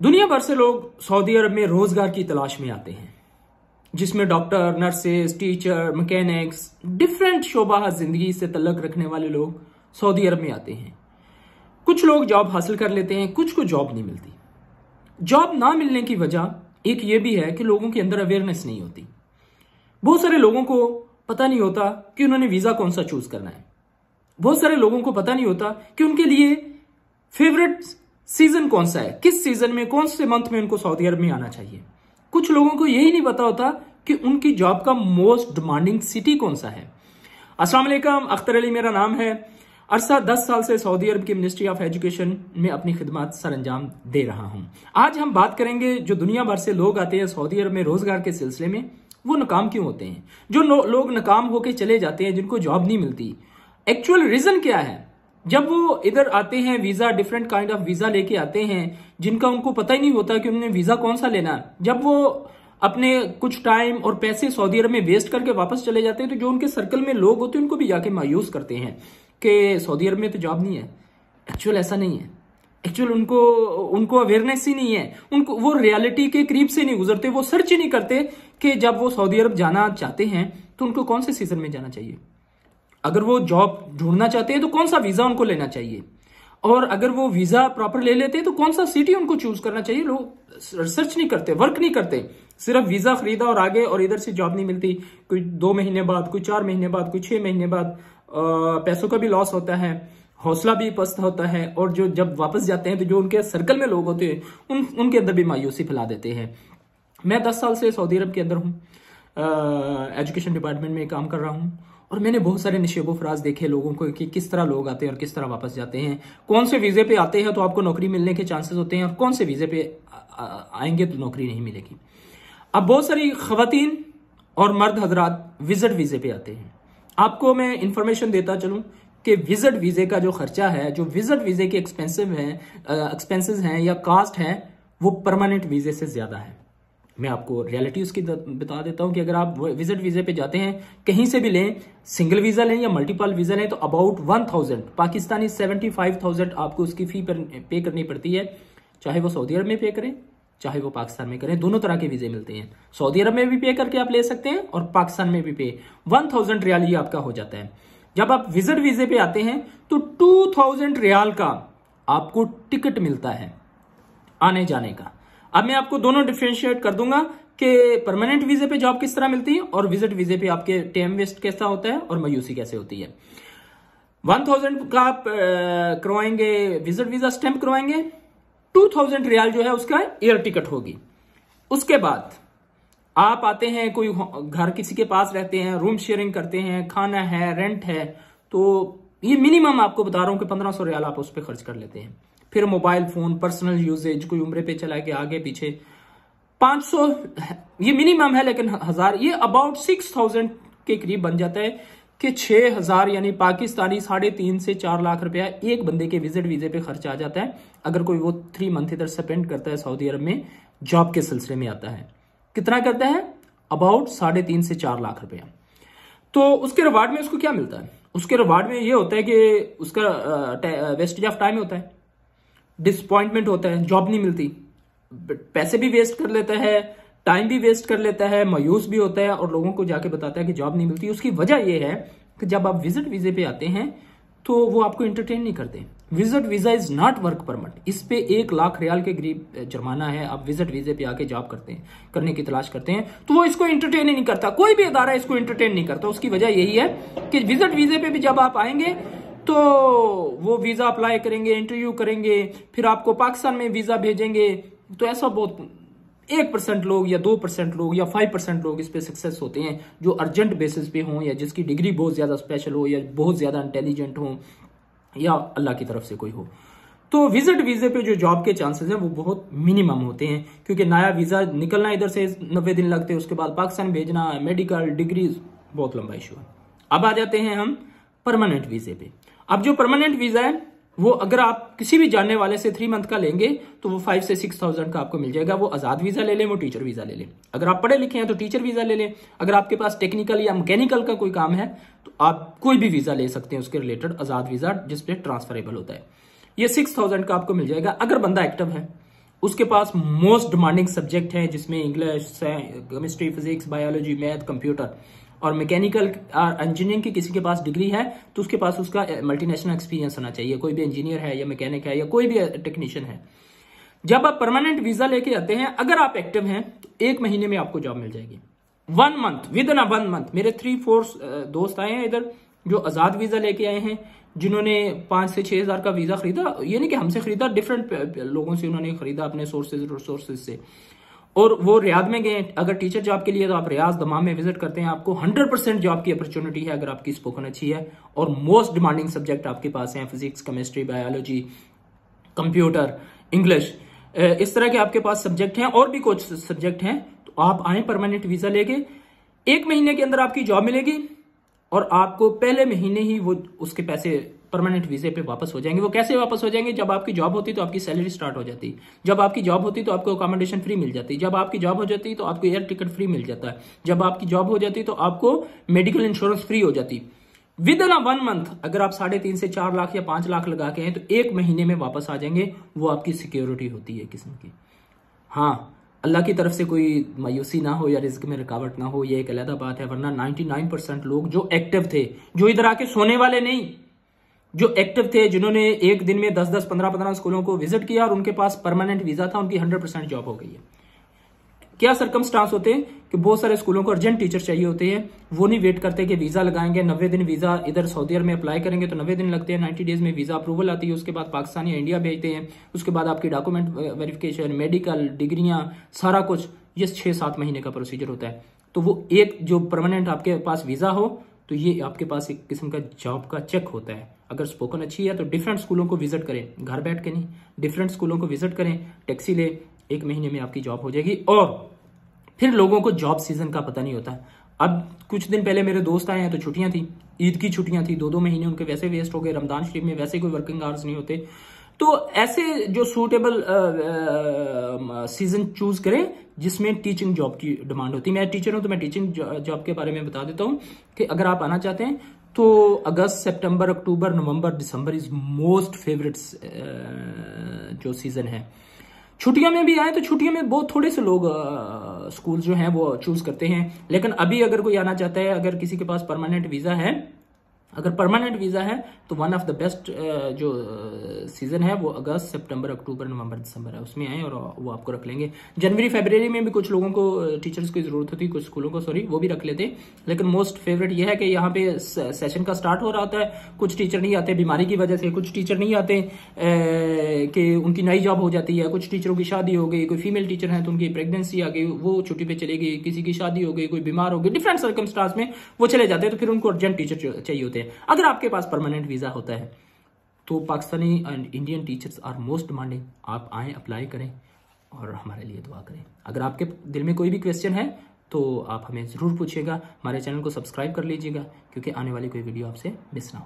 दुनिया भर से लोग सऊदी अरब में रोजगार की तलाश में आते हैं, जिसमें doctor, nurses, teacher, mechanics, different शोबा जिंदगी से तल्लक रखने वाले लोग सऊदी अरब में आते हैं। कुछ लोग जॉब हासिल कर लेते हैं, कुछ को जॉब नहीं मिलती। जॉब ना मिलने की वजह एक ये भी है कि लोगों के अंदर अवेयरनेस नहीं होती। बहुत सारे लोगों को पता नहीं होता कि उन्होंने वीजा कौन सा चूज करना है। बहुत सारे लोगों को पता नहीं होता कि उनके लिए फेवरेट सीजन कौन सा है, किस सीजन में, कौन से मंथ में उनको सऊदी अरब में आना चाहिए। कुछ लोगों को यही नहीं पता होता कि उनकी जॉब का मोस्ट डिमांडिंग सिटी कौन सा है। अस्सलाम वालेकुम, अख्तर अली मेरा नाम है। अरसा 10 साल से सऊदी अरब की मिनिस्ट्री ऑफ एजुकेशन में अपनी खिदमत सर अंजाम दे रहा हूं। आज हम बात करेंगे जो दुनिया भर से लोग आते हैं सऊदी अरब में रोजगार के सिलसिले में, वो नाकाम क्यों होते हैं। जो लोग नाकाम होकर चले जाते हैं, जिनको जॉब नहीं मिलती, एक्चुअल रीजन क्या है। जब वो इधर आते हैं, visa, different kind of visa लेके आते हैं, जिनका उनको पता ही नहीं होता कि उन्होंने वीजा कौन सा लेना है। जब वो अपने कुछ टाइम और पैसे सऊदी अरब में वेस्ट करके वापस चले जाते हैं, तो जो उनके सर्कल में लोग होते हैं उनको भी जाके मायूस करते हैं कि सऊदी अरब में तो जॉब नहीं है। एक्चुअल ऐसा नहीं है। एक्चुअल उनको अवेयरनेस ही नहीं है। उनको वो रियलिटी के करीब से नहीं गुजरते। वो सर्च ही नहीं करते कि जब वो सऊदी अरब जाना चाहते हैं तो उनको कौन से सीजन में जाना चाहिए। अगर वो जॉब ढूंढना चाहते हैं तो कौन सा वीजा उनको लेना चाहिए, और अगर वो वीजा प्रॉपर ले लेते हैं तो कौन सा सिटी उनको चूज करना चाहिए। लोग रिसर्च नहीं करते, वर्क नहीं करते, सिर्फ वीजा खरीदा और आगे, और इधर से जॉब नहीं मिलती। कोई 2 महीने बाद, कोई 4 महीने बाद, कोई 6 महीने बाद पैसों का भी लॉस होता है, हौसला भी पस्त होता है, और जो जब वापस जाते हैं तो जो उनके सर्कल में लोग होते हैं उनके अंदर भी मायूसी फैला देते हैं। मैं 10 साल से सऊदी अरब के अंदर हूँ, एजुकेशन डिपार्टमेंट में काम कर रहा हूँ, और मैंने बहुत सारे निशेबो फराज देखे लोगों को कि किस तरह लोग आते हैं और किस तरह वापस जाते हैं। कौन से वीजे पे आते हैं तो आपको नौकरी मिलने के चांसेस होते हैं, और कौन से वीजे पे आएंगे तो नौकरी नहीं मिलेगी। अब बहुत सारी खवातीन और मर्द हजरात विजिट वीजे पे आते हैं। आपको मैं इंफॉर्मेशन देता चलूं कि विजिट वीजे का जो खर्चा है, जो विजिट वीजे के एक्सपेंसेस हैं या कास्ट है, वो परमानेंट वीजे से ज्यादा है। मैं आपको रियलिटी उसकी बता देता हूं कि अगर आप विजिट वीजे पे जाते हैं, कहीं से भी लें, सिंगल वीजा लें या मल्टीपल वीजा लें, तो अबाउट 1000 पाकिस्तानी 75,000 आपको उसकी फी पे करनी पड़ती है। चाहे वो सऊदी अरब में पे करें, चाहे वो पाकिस्तान में करें, दोनों तरह के वीजे मिलते हैं। सऊदी अरब में भी पे करके आप ले सकते हैं और पाकिस्तान में भी पे। 1000 रियाल ये आपका हो जाता है। जब आप विजिट वीजे पे आते हैं तो 2000 रियाल का आपको टिकट मिलता है आने जाने का। अब मैं आपको दोनों डिफरेंशिएट कर दूंगा कि परमानेंट वीजे पे जॉब किस तरह मिलती है और विजिट वीजे पे आपके टाइम वेस्ट कैसा होता है और मायूसी कैसे होती है। 1000 का आप करवाएंगे, विजिट वीजा स्टैंप करवाएंगे, 2000 रियाल जो है उसका एयर टिकट होगी। उसके बाद आप आते हैं, कोई घर किसी के पास रहते हैं, रूम शेयरिंग करते हैं, खाना है, रेंट है, तो ये मिनिमम आपको बता रहा हूं कि 1500 रियाल आप उस पर खर्च कर लेते हैं। फिर मोबाइल फोन, पर्सनल यूजेज, कोई उम्रे पे चला के आगे पीछे 500 ये मिनिमम है, लेकिन 1000 ये अबाउट 6000 के करीब बन जाता है कि 6000 यानी पाकिस्तानी 3.5 से 4 लाख रुपया एक बंदे के विजिट वीजे पे खर्च आ जाता है। अगर कोई वो 3 मंथ इधर स्पेंड करता है सऊदी अरब में, जॉब के सिलसिले में आता है, कितना करता है, अबाउट 3.5 से 4 लाख रुपया। तो उसके रिवार्ड में उसको क्या मिलता है? उसके रिवार्ड में ये होता है कि उसका वेस्टेज ऑफ टाइम होता है, डिसअपॉइंटमेंट होता है, जॉब नहीं मिलती, पैसे भी वेस्ट कर लेता है, टाइम भी वेस्ट कर लेता है, मायूस भी होता है, और लोगों को जाके बताता है कि जॉब नहीं मिलती। उसकी वजह यह है कि जब आप विजिट वीजे पे आते हैं तो वो आपको एंटरटेन नहीं करते। Visit visa is not work permit. इस पे 1 लाख रियाल के करीब जुर्माना है। आप विजिट वीजे पे आके जॉब करने की तलाश करते हैं तो वो इसको एंटरटेन ही नहीं करता। कोई भी अदारा इसको एंटरटेन नहीं करता। उसकी वजह यही है कि विजिट वीजे पे भी जब आप आएंगे तो वो वीजा अप्लाई करेंगे, इंटरव्यू करेंगे, फिर आपको पाकिस्तान में वीजा भेजेंगे। तो ऐसा बहुत 1% लोग या 2% लोग या 5% लोग इस पे सक्सेस होते हैं, जो अर्जेंट बेसिस पे हों, या जिसकी डिग्री बहुत ज्यादा स्पेशल हो, या बहुत ज्यादा इंटेलिजेंट हो, या अल्लाह की तरफ से कोई हो। तो विजिट वीजे पे जो जॉब के चांसेस हैं वो बहुत मिनिमम होते हैं, क्योंकि नया वीजा निकलना इधर से 90 दिन लगते हैं, उसके बाद पाकिस्तान भेजना, मेडिकल, डिग्री, बहुत लंबा इशू है। अब आ जाते हैं हम परमानेंट वीजे पे। अब जो परमानेंट वीजा है वो अगर आप किसी भी जानने वाले से 3 मंथ का लेंगे तो वो 5 से 6000 का आपको मिल जाएगा। वो आजाद वीजा ले लें, वो टीचर वीजा ले लें। अगर आप पढ़े लिखे हैं तो टीचर वीजा ले लें। अगर आपके पास टेक्निकल या मैकेनिकल का कोई काम है तो आप कोई भी वीजा ले सकते हैं उसके रिलेटेड, आजाद वीजा जिसपे ट्रांसफरेबल होता है। ये 6000 का आपको मिल जाएगा अगर बंदा एक्टिव है उसके पास मोस्ट डिमांडिंग सब्जेक्ट है जिसमें English, chemistry, physics, biology, math, computer और मैकेनिकल इंजीनियरिंग की किसी के पास डिग्री है तो उसके पास उसका मल्टीनेशनल एक्सपीरियंस होना चाहिए। कोई भी इंजीनियर है या मैकेनिक है या कोई भी टेक्नीशियन है। जब आप परमानेंट वीजा लेके आते हैं, अगर आप एक्टिव हैं तो 1 महीने में आपको जॉब मिल जाएगी। 1 मंथ, विद इन 1 मंथ। मेरे 3-4 दोस्त आए हैं इधर जो आजाद वीजा लेके आए हैं, जिन्होंने 5 से 6 हजार का वीजा खरीदा। ये नहीं कि हमसे खरीदा, डिफरेंट लोगों से उन्होंने खरीदा अपने सोर्सेज से, और वो रियाद में गए। अगर टीचर जॉब के लिए तो आप रियाद, दमाम में विजिट करते हैं, आपको 100% जॉब की अपॉर्चुनिटी है अगर आपकी स्पोकन अच्छी है। और मोस्ट डिमांडिंग सब्जेक्ट आपके पास हैं physics, chemistry, biology, computer, English, इस तरह के आपके पास सब्जेक्ट हैं। और भी कुछ सब्जेक्ट हैं। तो आप आए परमानेंट वीजा लेके, 1 महीने के अंदर आपकी जॉब मिलेगी और आपको पहले महीने ही वो उसके पैसे परमानेंट वीजे पे वापस हो जाएंगे। वो कैसे वापस हो जाएंगे? जब आपकी जॉब होती तो आपकी सैलरी स्टार्ट हो जाती, जब आपकी जॉब होती तो आपको अकोमोडेशन फ्री मिल जाती, जब आपकी जॉब हो जाती तो आपको एयर टिकट फ्री मिल जाता है, जब आपकी जॉब हो जाती तो आपको मेडिकल इंश्योरेंस फ्री हो जाती। विद इन 1 मंथ अगर आप 3.5 से 4 लाख या 5 लाख लगा के हैं तो 1 महीने में वापस आ जाएंगे। वो आपकी सिक्योरिटी होती है किस्म की। हाँ, अल्लाह की तरफ से कोई मायूसी ना हो या रिस्क में रुकावट ना हो, ये एक अलग बात है। वरना 99% लोग जो एक्टिव थे, जो इधर आके सोने वाले नहीं, जो एक्टिव थे, जिन्होंने एक दिन में 10-10, 15-15 स्कूलों को विजिट किया और उनके पास परमानेंट वीजा था, उनकी 100% जॉब हो गई है। क्या सर्कमस्टांस होते हैं कि बहुत सारे स्कूलों को अर्जेंट टीचर चाहिए होते हैं। वो नहीं वेट करते कि वीजा लगाएंगे, 90 दिन वीजा इधर सऊदी अरब में अप्लाई करेंगे तो 90 दिन लगते हैं, 90 डेज में वीजा अप्रूवल आती है। उसके बाद पाकिस्तान या इंडिया भेजते हैं, उसके बाद आपकी डॉक्यूमेंट वेरिफिकेशन, मेडिकल, डिग्रियां, सारा कुछ, ये 6-7 महीने का प्रोसीजर होता है। तो वो एक जो परमानेंट आपके पास वीजा हो तो ये आपके पास एक किस्म का जॉब का चेक होता है। अगर स्पोकन अच्छी है तो डिफरेंट स्कूलों को विजिट करें, घर बैठ के नहीं, डिफरेंट स्कूलों को विजिट करें, टैक्सी ले, 1 महीने में आपकी जॉब हो जाएगी। और फिर लोगों को जॉब सीजन का पता नहीं होता। अब कुछ दिन पहले मेरे दोस्त आए हैं तो छुट्टियां थी, ईद की छुट्टियां थी, 2-2 महीने उनके वैसे वेस्ट हो गए। रमजान शरीफ में वैसे कोई वर्किंग आवर्स नहीं होते। तो ऐसे जो सूटेबल सीजन चूज करें जिसमें टीचिंग जॉब की डिमांड होती है। मैं टीचर हूं तो मैं टीचिंग जॉब के बारे में बता देता हूं कि अगर आप आना चाहते हैं तो अगस्त, सितंबर, अक्टूबर, नवंबर, दिसंबर इज मोस्ट फेवरेट जो सीजन है। छुट्टियों में भी आए तो छुट्टियों में बहुत थोड़े से लोग स्कूल जो हैं वो चूज करते हैं। लेकिन अभी अगर कोई आना चाहता है, अगर किसी के पास परमानेंट वीजा है, अगर परमानेंट वीजा है तो वन ऑफ द बेस्ट जो सीजन है वो अगस्त, सितंबर, अक्टूबर, नवंबर, दिसंबर है। उसमें आए और वो आपको रख लेंगे। जनवरी, फरवरी में भी कुछ लोगों को टीचर्स की जरूरत होती है, कुछ स्कूलों को, सॉरी, वो भी रख लेते। लेकिन मोस्ट फेवरेट ये है कि यहाँ पे सेशन का स्टार्ट हो रहा होता है, कुछ टीचर नहीं आते बीमारी की वजह से, कुछ टीचर नहीं आते कि उनकी नई जॉब हो जाती है, कुछ टीचरों की शादी हो गई, कोई फीमेल टीचर है तो उनकी प्रेगनेंसी आ गई, वो छुट्टी पे चले गई, किसी की शादी हो गई, कोई बीमार हो गई, डिफरेंट सर्कमस्टांस में वो चले जाते हैं। तो फिर उनको अर्जेंट टीचर चाहिए होते हैं। अगर आपके पास परमानेंट वीजा होता है तो Pakistani and Indian teachers are most demanding. आप आएँ, अप्लाई करें और हमारे लिए दुआ करें। अगर आपके दिल में कोई भी क्वेश्चन है तो आप हमें ज़रूर पूछिएगा। हमारे चैनल को सब्सक्राइब कर लीजिएगा क्योंकि आने वाली कोई वीडियो आपसे मिस ना हो।